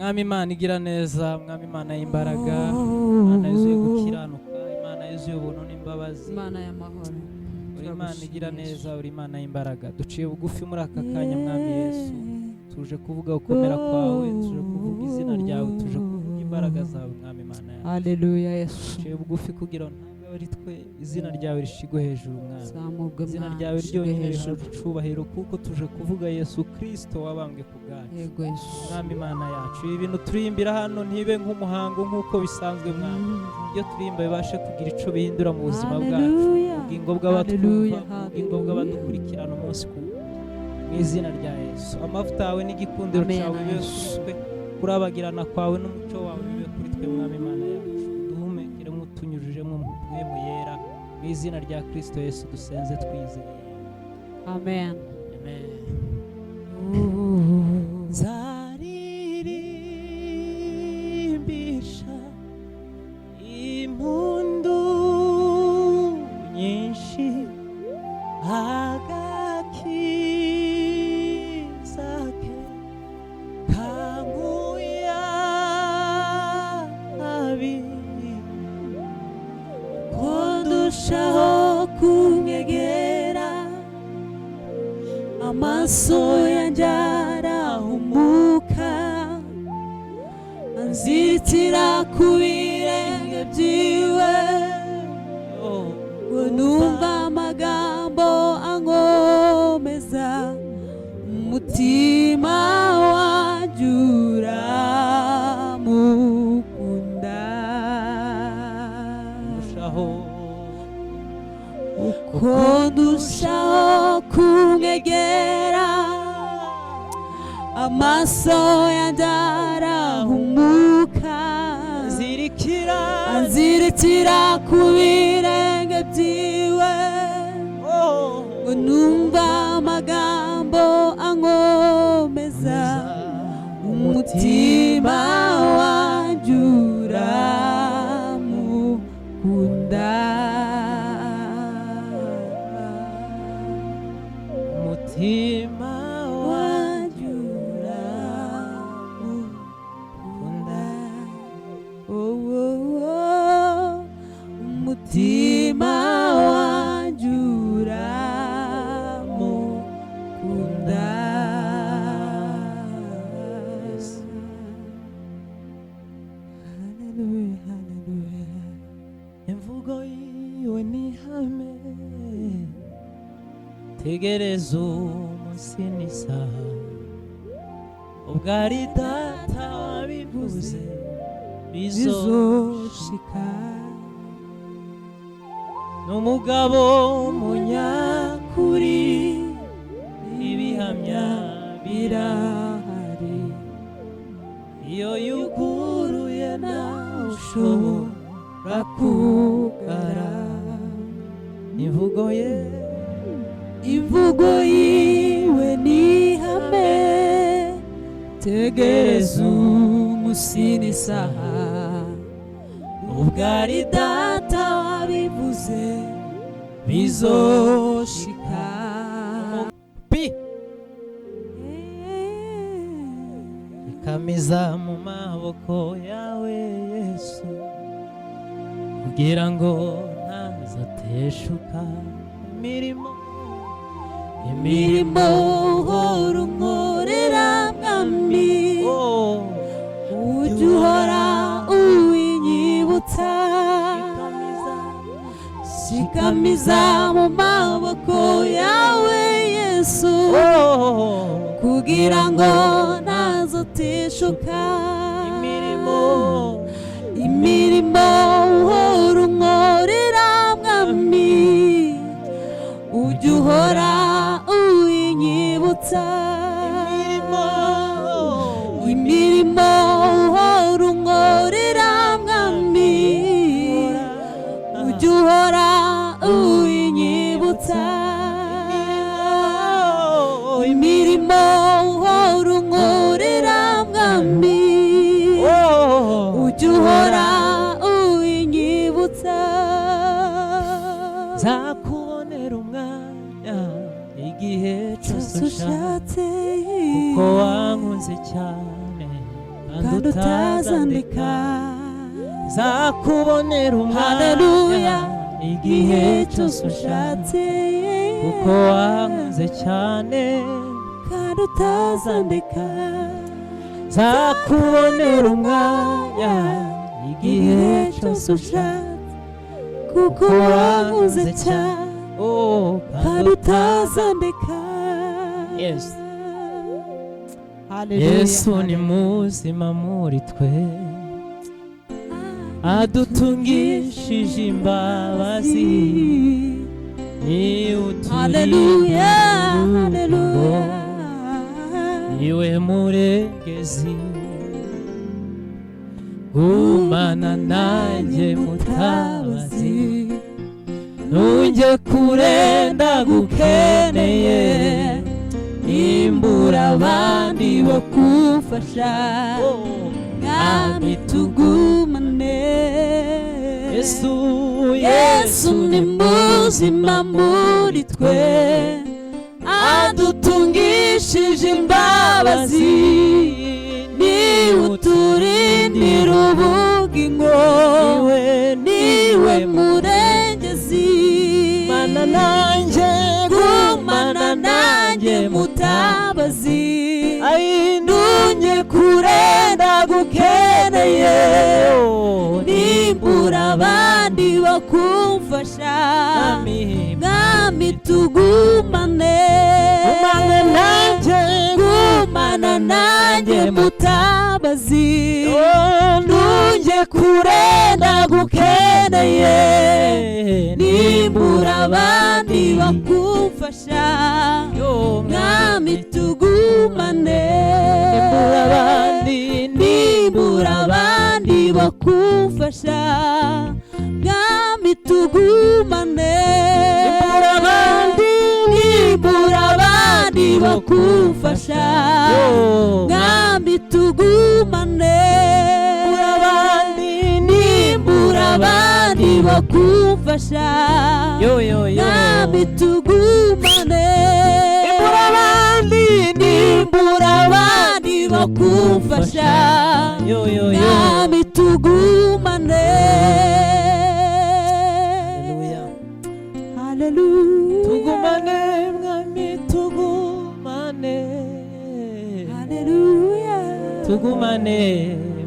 Mwami Imana igira neza, Mwami Imana y'imbaraga, Imana yuzuye gukiranuka, Imana yuzuye ubuntu n'imbabazi, Imana y'amahoro. uri Imana igira neza, uri Imana y'imbaraga. Duciye bugufi muri aka kanya Mwami Yesu, tuje kuvuga gukomera kwawe, tuje kuvuga izina ryawe, tuje kuvuga imbaraga zawe Mwami Imana yawe. Haleluya Yesu. Duciye bugufi kugira ngo ntabwo ari twe, izina ryawe rishigwe hejuru Mwami. Zamubwe Izina Mwami, ryawe shigwe ryonyine hejuru. rihabwe icubahiro kuko tuje kuvuga Yesu Kristo wabambwe ku bwacu. Yego Yesu. Mwami Imana yacu, ibi bintu turimbira hano ntibe nk'umuhango nk'uko bisanzwe Mwami. Iyo turimba bibashe kugira ico bihindura mu buzima bwacu, Haleluya. ubugingo bw'abatwumva, Haleluya. ubugingo bw'abadukurikirana umunsi ku wundi. Mu izina rya Yesu, amavuta yawe n'igikundiro Amen, cyawe bibe Yesu. kuri twe, kurabagirana kwawe n'umuco wawe bibe kuri twe Mwami Imana yacu. Duhumekere nk'utunyujijemo mpwemu yera. Mu izina rya Kristo Yesu dusenze twizeye. Amen. Amen. Nzaririmbisha impundu nyinshi agakiza ke kankuye abiri ko ndushaho kumwegera amaso yanjye arahumuka anzitira ku birenge byiwe ngo numva amagambo ankomeza umutima wanjye uramukunda uko ndushaho kumwegera amaso yanjye arahumuka anzirikira ku birenge byiwe ngo numva amagambo ankomeza umutima wanjye uramukunda umutima wanjye uramukunda umutima wanjye uramukunda Haleluya, haleluya. Imvugo yiwe ni ihame, tegereza umunsi n'isaha, ubwo ari data wabivuze bizoshika. N'umugabo w'umunyakuri, ibihamya birahari, iyo yuguruye nawe ushobora kugara. Imvugo ye, imvugo yiwe ni ihame, tegereza umunsi n'isaha, ubwo ari data wabivuze bizoshika. Ikamiza mu maboko yawe Yesu, kugira ngo ntazateshuka imirimo uhora unkorera Mwami, ujya uhora uwinyibutsa. Shikamiza mu maboko yawe Yesu, kugira ngo ntazateshuka imirimo uhora unkorera Mwami, ujya uhora uwinyibutsa. Imirimo uhora unkorera Mwami, ujya uhora uwinyibutsa. Imirimo uhora unkorera Mwami, ujya uhora uwinyibutsa. Nzakubonera umwanya igihe cyose ushatse, kuko wankunze cyane kandi kandi utazandeka zakubonera Haleluya. umwanya igihe cyose ushatse kuko wankunze cyane kandi utazandeka zakubonera umwanya igihe cyose ushatse kuko wankunze cyane oh kandi utazandeka. Yes. Haleluya. Yesu ni muzima muri twe adutungishije imbabazi ni Haleluya. Haleluya. iwe murengezi gumana nanjye mutabazi nunge kurenda gukeneye nimbura abandi bo kumfasha mwami tugumane. Yesu ni muzima muri twe adutungishije imbabazi ni uturindira ubugingo niwe murengezi mana nanjye gumana nanjye mutabazi nunge kurenda gukeneye nimbura abandi bakumfasha mwami tugumane. Gumana nanjye mutabazi nunge kurenda gukeneye nimbura abandi bakumfasha mwami tugumane. Nimbura abandi bakumfasha mwami tugumane. Nimbura abandi bakumfasha mwami tugumane. Nimbura abandi bakumfasha mwami tugumane. Nimbura abandi bakumfasha mwami tugumane. Haleluya. tugumane mwami tugumane. Haleluya. Tugumane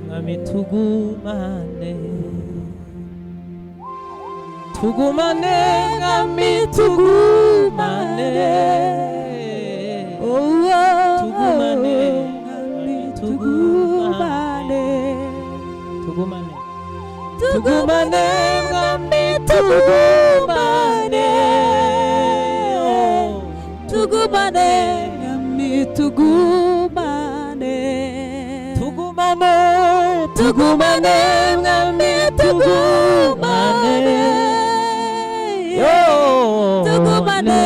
mwami tugumane. Tugumane mwami tugumane. Tugumane mwami tugumane. Tugumane. Tugumane mwami tugumane. Tugumane mwami tugumane. Tugumane. Tugumane mwami tugumane. Tugumane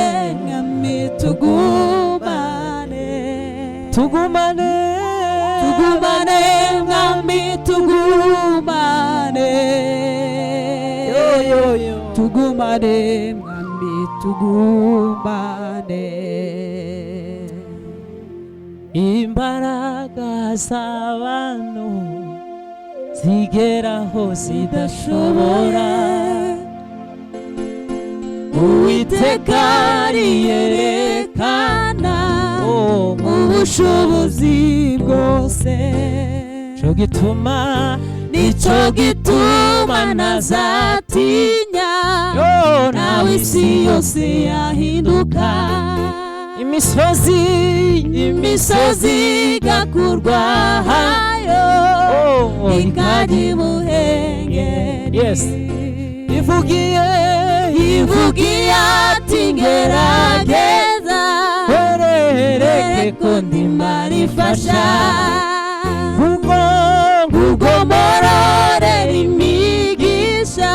mwami tugumane. Tugumane. Tugumane mwami tugumane. Tugumane mwami tugumane. Imbaraga z'abantu zigeraho zidashobora Uwiteka ariyerekana ubushobozi bwose. Nico gituma ntazatinya nawe isi yose yahinduka. Imisozi igakurwayo ikajya ibuhengeri. Ivugiye ati ngerageza wereke ko ndimara ifasha. Ubwo mororera imigisha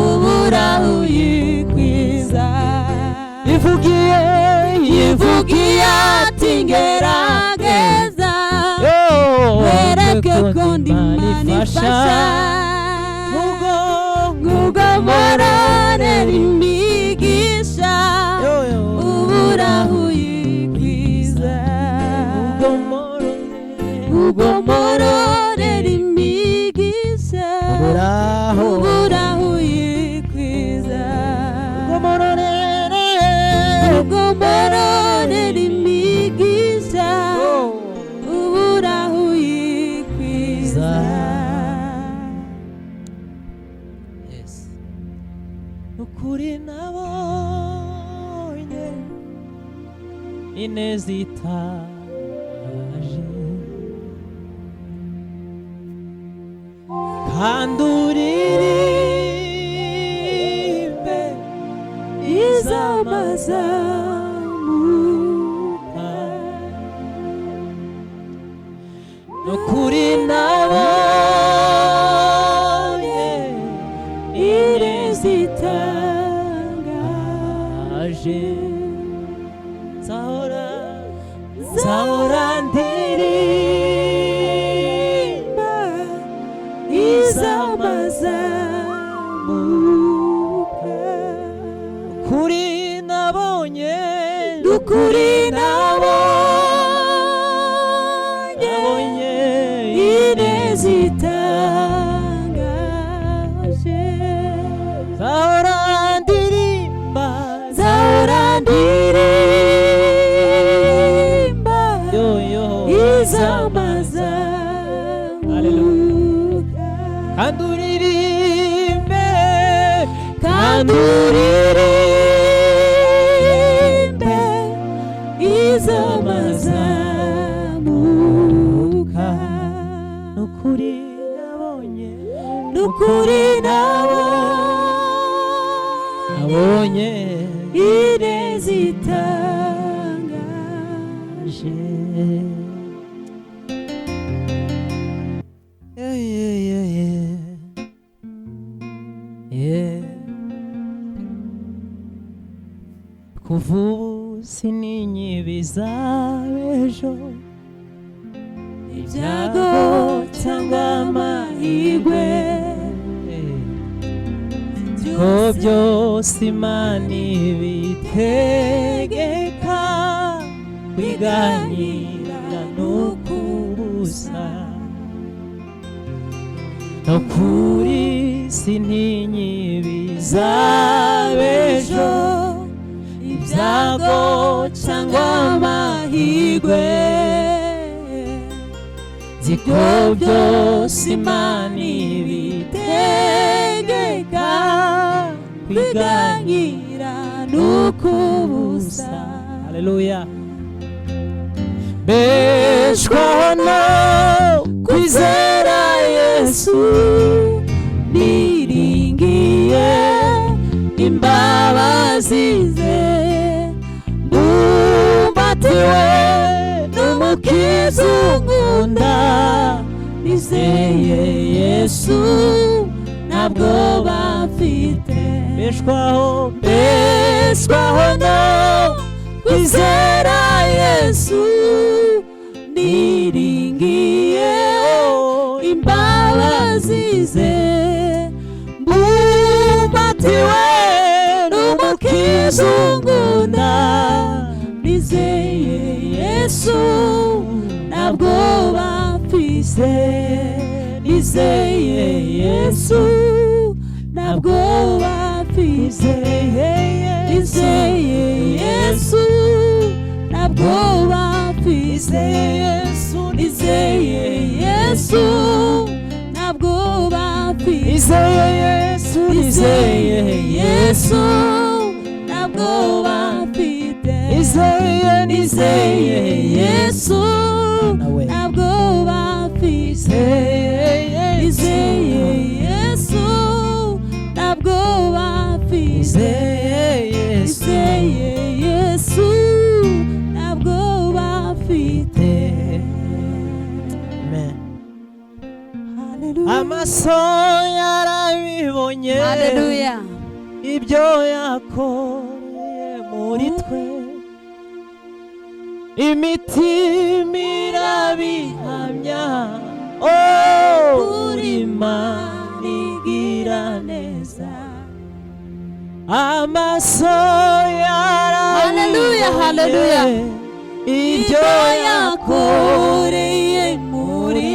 ubura uyikwiza. Ivugiye ati ngerageza wereke ko ndimara ifasha. Ubwo mororera imigisha ubura uyikwiza. Ubwo ngomororera imigisha uburaho yikwiza ngomororera imigisha uburaho yikwiza. Nukuri nabonye ineza itaje kandi uririmbe izamazamuka nukuri nabonye ineza itangaje nzahora ndirimba izamazamuka kuri nabonye ukuri nabonye ineza itangaje nzahora ndirimba izamazamuka kandi uririmbe izamazamuka nukuri nabonye nabonye ineza itangaje. kuva ubu sininyibiza ejo ibyago cyangwa amahirwe ko byose Imana ibitegeka kwiganyira n'ukubusa nukuri sintinyibiza ejo ibyago cyangwa amahirwe ziko byose Imana ibitegeka kwiganyira n'ukubusa. Haleluya. Beshwaho no kwizera Yesu niringiye imbabazi ze mbumbatiwe n'umukiza unkunda nizeye Yesu ntabwo bafite. Beshwaho no kwizera Yesu niringiye imbabazi ze mbumbatiwe n'umukiza unkunda nizeye Yesu ntabwo bafise. Nizeye Yesu ntabwo bafise. Nizeye Yesu ntabwo bafise. Nizeye Yesu ntabwo bafise. Nizeye Yesu ntabwo bafite. Nizeye Yesu ntabwo bafise. Nizeye Yesu ntabwo bafise. Nizeye Yesu ntabwo bafite. Amaso yarabibonye ibyo yakoreye muri twe, imitima irabihamya. Uri Imana igira neza. Amaso yarabibonye ibyo yakoreye muri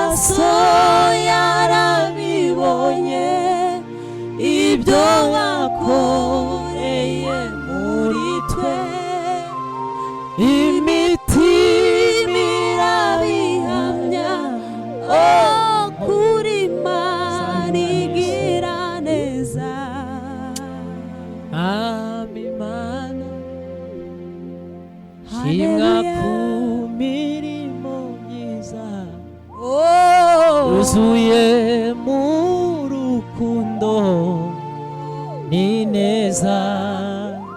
amaso yarabibonye ibyo wakoreye muri twe, imitima irabihamya, oh kuri Imana igira neza. Imana shimwa ku mirimo myiza yuzuye mu rukundo n'ineza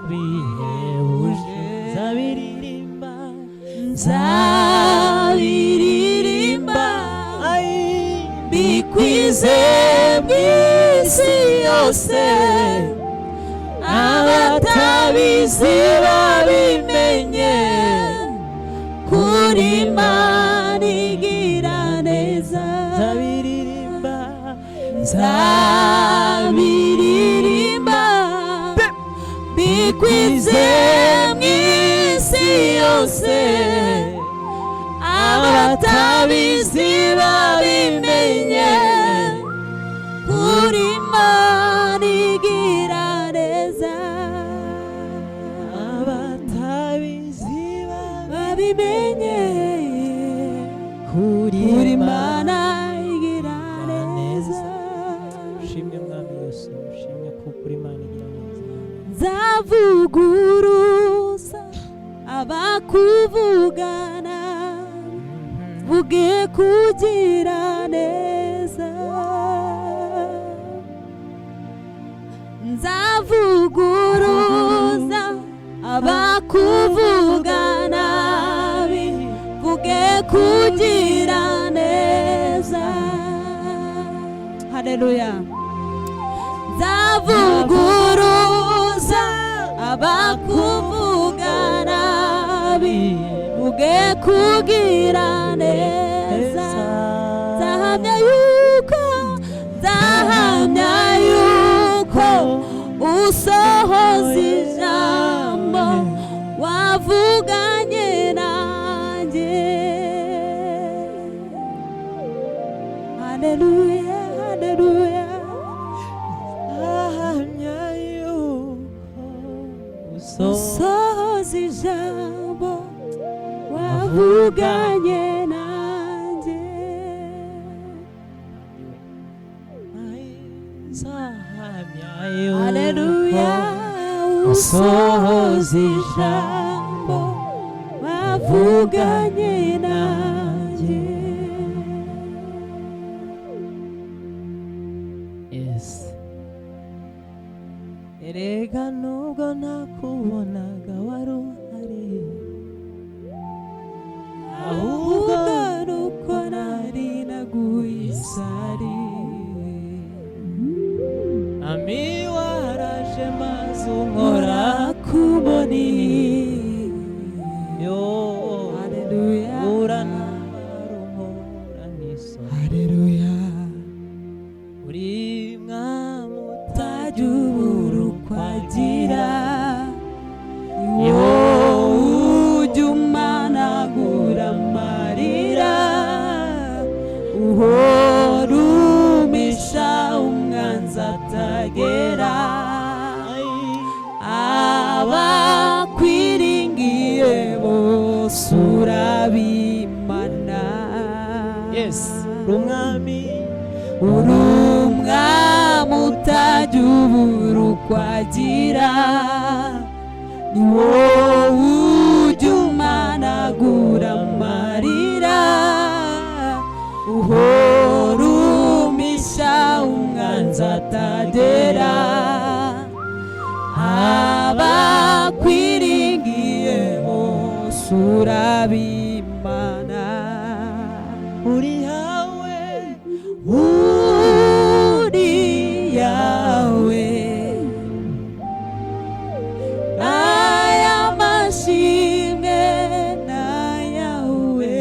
bihebuje. Nzabiririmba, nzabiririmba bikwize mw'isi yose, abatabizi babimenye, kuri Imana igira neza. nzabiririmba, nzabiririmba bikwize mw'isi yose, abatabizi babimenye, kuri Imana igira neza. abatabizi babimenye, kuri Imana igira neza. ushimwe mwami Yesu, ushimwe kuko uri Imana igira neza. nzavuguruza abakuvugana, vuge kugira neza. nzavuguruza abakuvugana, vuge kugira neza. Haleluya. nzavuguruza abakuvugana, vuge kugira neza. nzahamya yuko usohoza ijambo wavuganye nanjye. Haleluya, haleluya. ahamya yuko usohoza ijambo wavuganye nanjye. nzahamya Haleluya, usohoza ijambo wavuganye nanjye. Yes. Erega nubwo nakubonaga wari uhari, ahubwo nuko nari naguye isari. ami waraje maze unkora kuboni. yo. Haleluya, urantabara unkora n'isoni. haleluya. uri mwami utajya ubura uko agira, ni wowe ujya umanagura amarira, uhora umisha umwanzi atagera. abakwiringiye bose urabimana. yes, uri umwami, uri umwami utajya ubura uko agira, ni wowe ujya umanagura amarira, uhora umisha umwanzi atagera. abakwiringiye bose urabimana. uri yawe, uri yawe. aya mashimwe na yawe.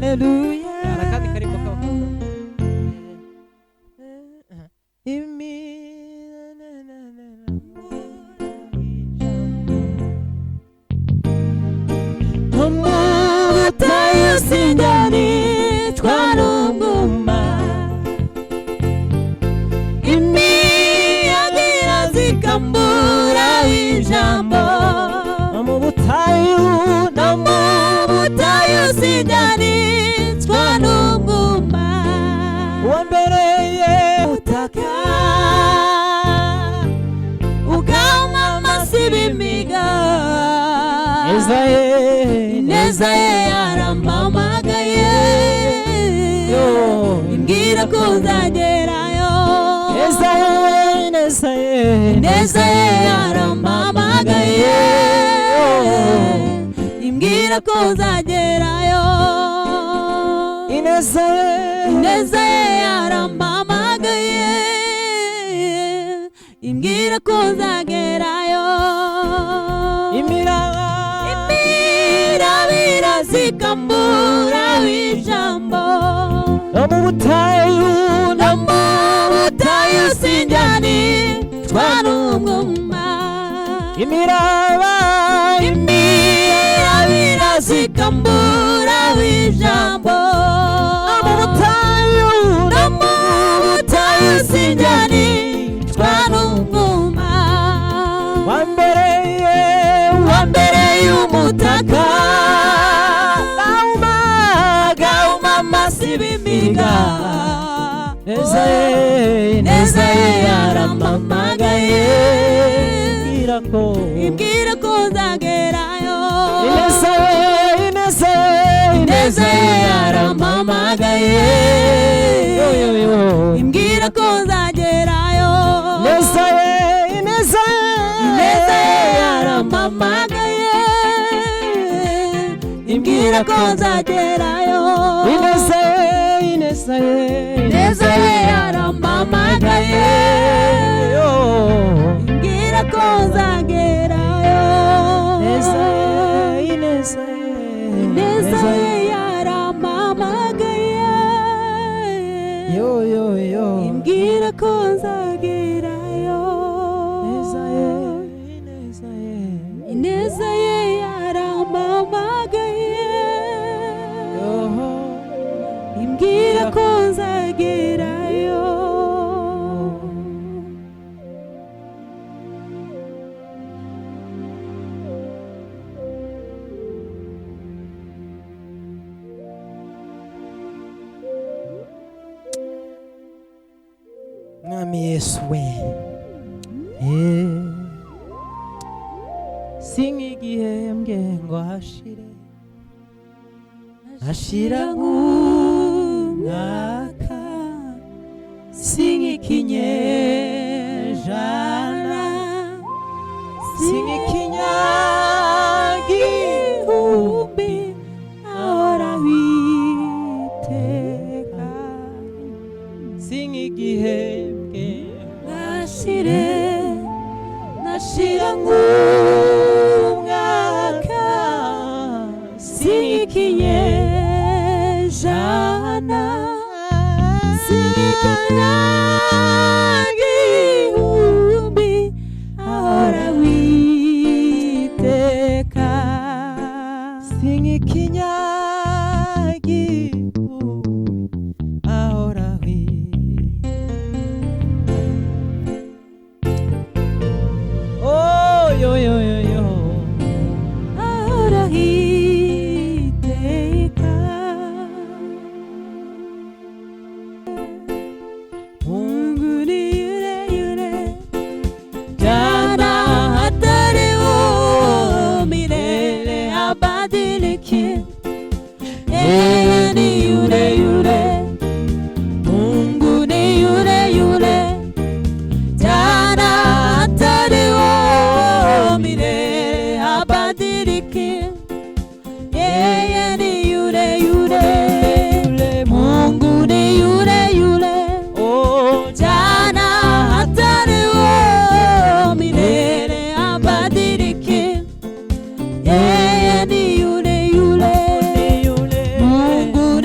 haleluya. Arakandi karimbo kaba Umubutayu sindanicwa n'umwuma, imiyaga irazikambura ijambo. mu butayu No mu butayu sindanicwa n'umwuma, wambereye utaka ukamamasa ibimiga. Ineza ye yarampamagaye, imbwira ko nzagerayo. Ineza ye yarampamagaye, imbwira ko nzagerayo. Ineza ye yarampamagaye, imbwira ko nzagerayo. imiraba Irazikambura ijambo. no mu butayu No mu butayu sindanicwa n'umwuma, imiraba irazikambura ijambo. no mu butayu No mu butayu sindanicwa n'umwuma, wambereye umutaka gahumamasa ibimiga. Ineza ye yarampamagaye, imbwira ko nzagerayo. Ineza ye yarampamagaye, imbwira ko nzagerayo. Ineza ye yarampamagaye, imbwira ko nzagerayo. Ineza ye yarampamagaye, imbwira ko nzagerayo. Ineza ye yarampamagaye, imbwira ko nzagerayo. Ineza ye yarampamagaye, imbwira ko nzagerayo. Mwami Yesu we, sink'igihembwe ngo hashira nk'umwaka, sink'ikinyejana, sink'ikinyagihumbi, ahoraho iteka. sink'igihembwe nashira nk'umwaka, sink'ikinyejana, sink'ikinyagihumbi, ahoraho iteka. sink'ikinyagihumbi, ahoraho ahoraho iteka. Mungu ni yule yule, jana hata leo, milele habadiliki. Yeye ni yule yule, Mungu ni yule yule, jana hata leo, milele habadiliki. Yeye ni yule yule, Mungu ni yule yule, jana hata leo, milele habadiliki. Yeye ni yule yule, Mungu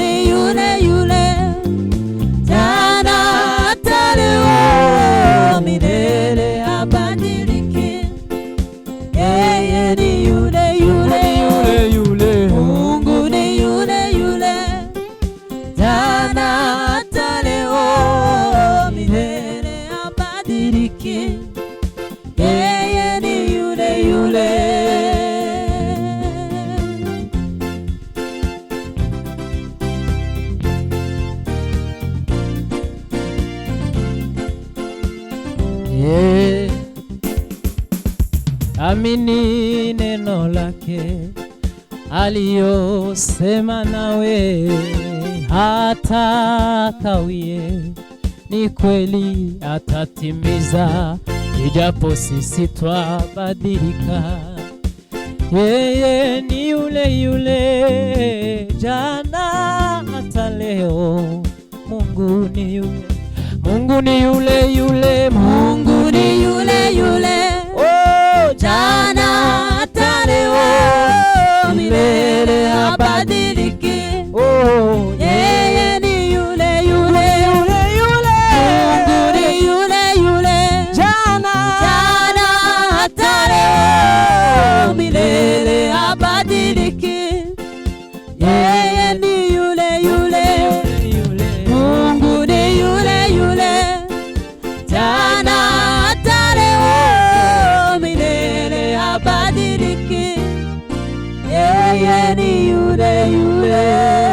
amini neno lake aliyosema nawe, hata kawie, ni kweli atatimiza, ijapo sisi twabadilika. Yeye ni yule yule jana hata leo. Mungu ni yule, Mungu ni yule yule, Mungu ni yule yule, oh, jana hata leo, milele habadiliki. oh, Yeye ni yule yule, Mungu ni yule yule, jana hata leo, milele habadiliki. Yeye ni yule yule, Mungu ni yule yule, jana hata leo, milele habadiliki. Yeye ni yule yule.